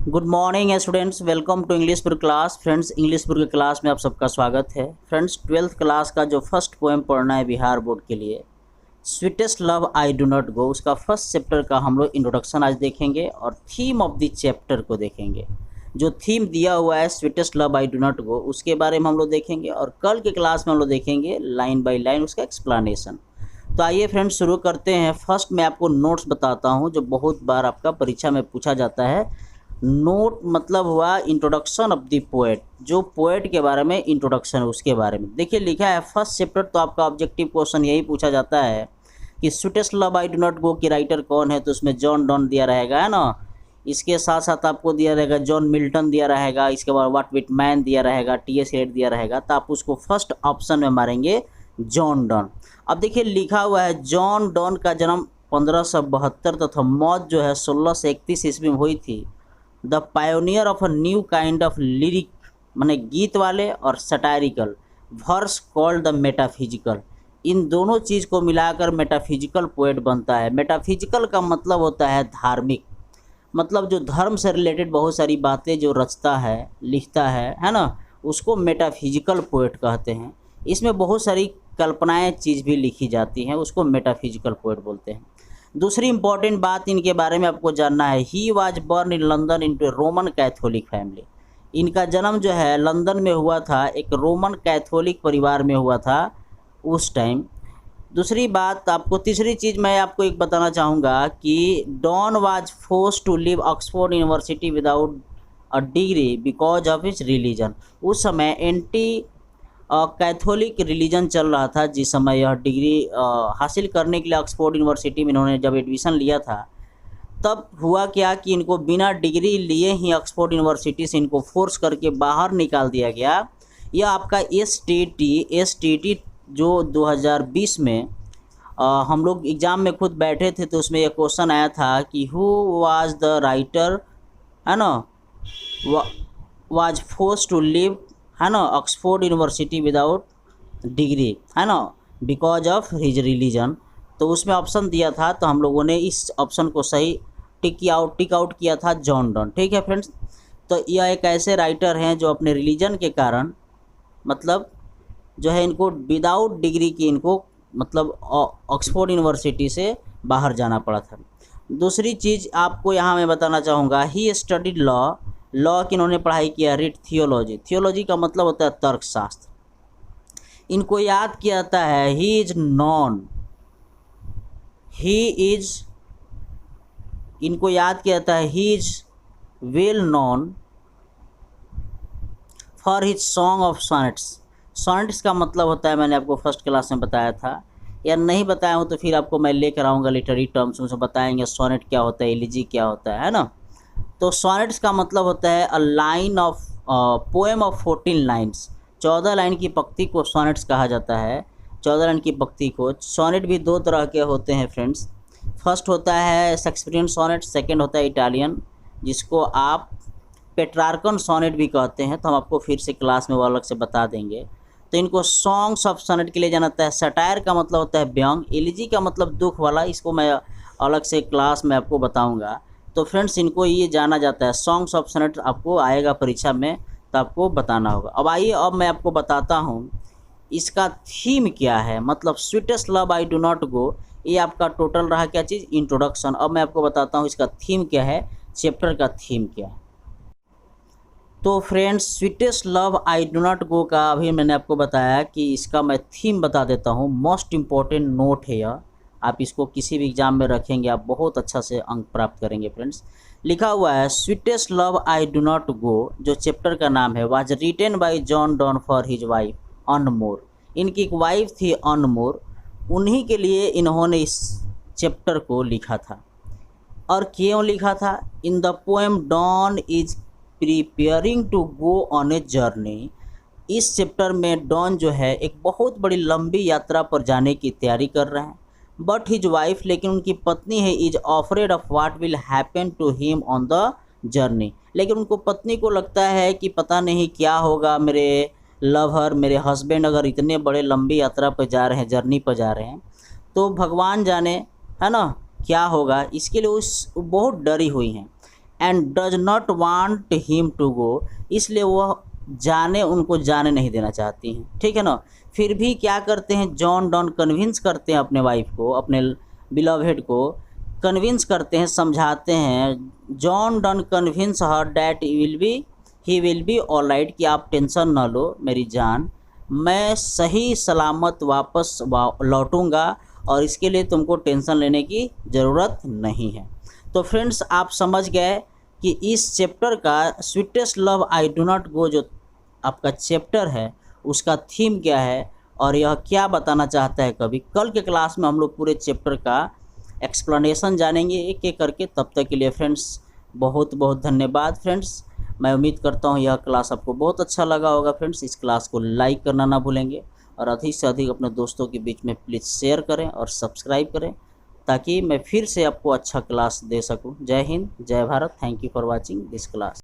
Good morning students, welcome to English book class. Friends, English book class में आप सबका स्वागत है। फ्रेंड्स, 12th क्लास का जो फर्स्ट पोएम पढ़ना है बिहार बोर्ड के लिए, sweetest love I do not गो, उसका फर्स्ट चैप्टर का हम लोग इंट्रोडक्शन आज देखेंगे और थीम ऑफ द चैप्टर को देखेंगे। जो थीम दिया हुआ है sweetest love I do not गो, उसके बारे में हम लोग देखेंगे और कल के क्लास में हम लोग देखेंगे लाइन बाय लाइन उसका एक्सप्लेनेशन। तो आइए फ्रेंड्स शुरू करते हैं। फर्स्ट मैं आपको नोट्स बताता हूँ जो बहुत बार आपका परीक्षा में पूछा जाता है। नोट मतलब हुआ इंट्रोडक्शन ऑफ द पोएट, जो पोएट के बारे में इंट्रोडक्शन है उसके बारे में। देखिए लिखा है फर्स्ट चैप्टर, तो आपका ऑब्जेक्टिव क्वेश्चन यही पूछा जाता है कि sweetest love I do not गो की राइटर कौन है, तो उसमें जॉन डॉन दिया रहेगा, है ना। इसके साथ साथ आपको दिया रहेगा जॉन मिल्टन दिया रहेगा, इसके बाद व्हाट विटमैन दिया रहेगा, टी.एस. एलियट दिया रहेगा, तो आप उसको फर्स्ट ऑप्शन में मारेंगे जॉन डॉन। अब देखिए लिखा हुआ है जॉन डॉन का जन्म 1572 तथा मौत जो है 1631 ईस्वी में हुई थी। The pioneer of a new kind of lyric, माने गीत वाले और satirical verse called the metaphysical, इन दोनों चीज़ को मिलाकर मेटाफिजिकल पोएट बनता है। मेटाफिजिकल का मतलब होता है धार्मिक, मतलब जो धर्म से रिलेटेड बहुत सारी बातें जो रचता है, लिखता है ना, उसको मेटाफिजिकल पोएट कहते हैं। इसमें बहुत सारी कल्पनाएं चीज़ भी लिखी जाती हैं, उसको मेटाफिजिकल पोएट बोलते हैं। दूसरी इंपॉर्टेंट बात इनके बारे में आपको जानना है, he was born in London into Roman Catholic family. इनका जन्म जो है लंदन में हुआ था, एक रोमन कैथोलिक परिवार में हुआ था उस टाइम। दूसरी बात आपको, तीसरी चीज़ मैं आपको एक बताना चाहूँगा कि Donne was forced to leave Oxford University without a degree because of his religion. उस समय एंटी कैथोलिक रिलीजन चल रहा था जिस समय यह डिग्री हासिल करने के लिए ऑक्सफोर्ड यूनिवर्सिटी में इन्होंने जब एडमिशन लिया था, तब हुआ क्या कि इनको बिना डिग्री लिए ही ऑक्सफोर्ड यूनिवर्सिटी से इनको फोर्स करके बाहर निकाल दिया गया। यह आपका एस.टी.टी. जो 2020 में हम लोग एग्ज़ाम में खुद बैठे थे, तो उसमें यह क्वेश्चन आया था कि हु वाज द राइटर, है ना, वाज फोर्स टू लिव, है ना, ऑक्सफोर्ड यूनिवर्सिटी विदाउट डिग्री, है ना, बिकॉज ऑफ हिज रिलीजन। तो उसमें ऑप्शन दिया था, तो हम लोगों ने इस ऑप्शन को सही टिक आउट किया था, जॉन डॉन। ठीक है फ्रेंड्स, तो यह एक ऐसे राइटर हैं जो अपने रिलीजन के कारण मतलब जो है इनको विदाउट डिग्री की इनको मतलब ऑक्सफोर्ड यूनिवर्सिटी से बाहर जाना पड़ा था। दूसरी चीज़ आपको यहाँ मैं बताना चाहूँगा, ही स्टडीड लॉ की इन्होंने पढ़ाई किया। रीड थियोलॉजी का मतलब होता है तर्कशास्त्र। इनको याद किया जाता है he is well non for his song of sonnets. Sonnets का मतलब होता है, मैंने आपको फर्स्ट क्लास में बताया था, या नहीं बताया हूँ तो फिर आपको मैं लेकर आऊँगा लिटरेरी टर्म्स में, बताएंगे सॉनेट क्या होता है, एलिजी क्या होता है ना। तो सॉनेट्स का मतलब होता है a line of poem of 14 lines, 14 line की पंक्ति को सॉनेट्स कहा जाता है। 14 लाइन की पंक्ति को, सॉनेट भी दो तरह के होते हैं फ्रेंड्स। फर्स्ट होता है शेक्सपियरियन सॉनेट, सेकंड होता है इटालियन, जिसको आप पेट्रार्कन सॉनेट भी कहते हैं। तो हम आपको फिर से क्लास में वो अलग से बता देंगे। तो इनको सॉन्ग्स ऑफ सॉनेट के लिए जाना जाता है। सटायर का मतलब होता है व्यंग, एलिजी का मतलब दुख वाला, इसको मैं अलग से क्लास में आपको बताऊंगा। तो फ्रेंड्स इनको ये जाना जाता है, सॉन्ग्स ऑफ सॉनेट आपको आएगा परीक्षा में तो आपको बताना होगा। अब आइए, अब मैं आपको बताता हूँ इसका थीम क्या है, मतलब sweetest love I do not गो, ये आपका टोटल रहा क्या चीज़, इंट्रोडक्शन। अब मैं आपको बताता हूँ इसका थीम क्या है, चैप्टर का थीम क्या है। तो friends, sweetest love I do not गो का अभी मैंने आपको बताया कि इसका मैं थीम बता देता हूँ। मोस्ट इम्पॉर्टेंट नोट है यह, आप इसको किसी भी एग्जाम में रखेंगे आप बहुत अच्छा से अंक प्राप्त करेंगे। फ्रेंड्स लिखा हुआ है sweetest love I do not go, जो चैप्टर का नाम है, was written by John Donne for his wife Anne More. इनकी एक वाइफ थी अनमोर, उन्हीं के लिए इन्होंने इस चैप्टर को लिखा था। और क्यों लिखा था, in the poem Donne is preparing to go on a journey. इस चैप्टर में डॉन जो है एक बहुत बड़ी लंबी यात्रा पर जाने की तैयारी कर रहे हैं। बट हिज वाइफ, लेकिन उनकी पत्नी है, is afraid of what will happen to him on the journey. लेकिन उनको पत्नी को लगता है कि पता नहीं क्या होगा, मेरे लवर, मेरे हस्बैंड अगर इतने बड़े लंबी यात्रा पर जा रहे हैं, जर्नी पर जा रहे हैं, तो भगवान जाने, है ना, क्या होगा। इसके लिए उस बहुत डरी हुई हैं। And does not want him to go, इसलिए वह उनको जाने नहीं देना चाहती हैं, ठीक है ना। फिर भी क्या करते हैं, जॉन डॉन कन्विंस करते हैं अपने वाइफ को, अपने बिलवड को कन्विंस करते हैं, समझाते हैं। John Donne convince her that he will be all right, कि आप टेंशन ना लो मेरी जान, मैं सही सलामत वापस लौटूंगा और इसके लिए तुमको टेंशन लेने की ज़रूरत नहीं है। तो फ्रेंड्स आप समझ गए कि इस चैप्टर का sweetest love I do not go जो आपका चैप्टर है उसका थीम क्या है और यह क्या बताना चाहता है। कभी कल के क्लास में हम लोग पूरे चैप्टर का एक्सप्लेनेशन जानेंगे एक एक करके। तब तक के लिए फ्रेंड्स बहुत बहुत धन्यवाद। फ्रेंड्स मैं उम्मीद करता हूँ यह क्लास आपको बहुत अच्छा लगा होगा। फ्रेंड्स इस क्लास को लाइक करना ना भूलेंगे और अधिक से अधिक अपने दोस्तों के बीच में प्लीज़ शेयर करें और सब्सक्राइब करें ताकि मैं फिर से आपको अच्छा क्लास दे सकूं। जय हिंद, जय Bharat. Thank you for watching this class.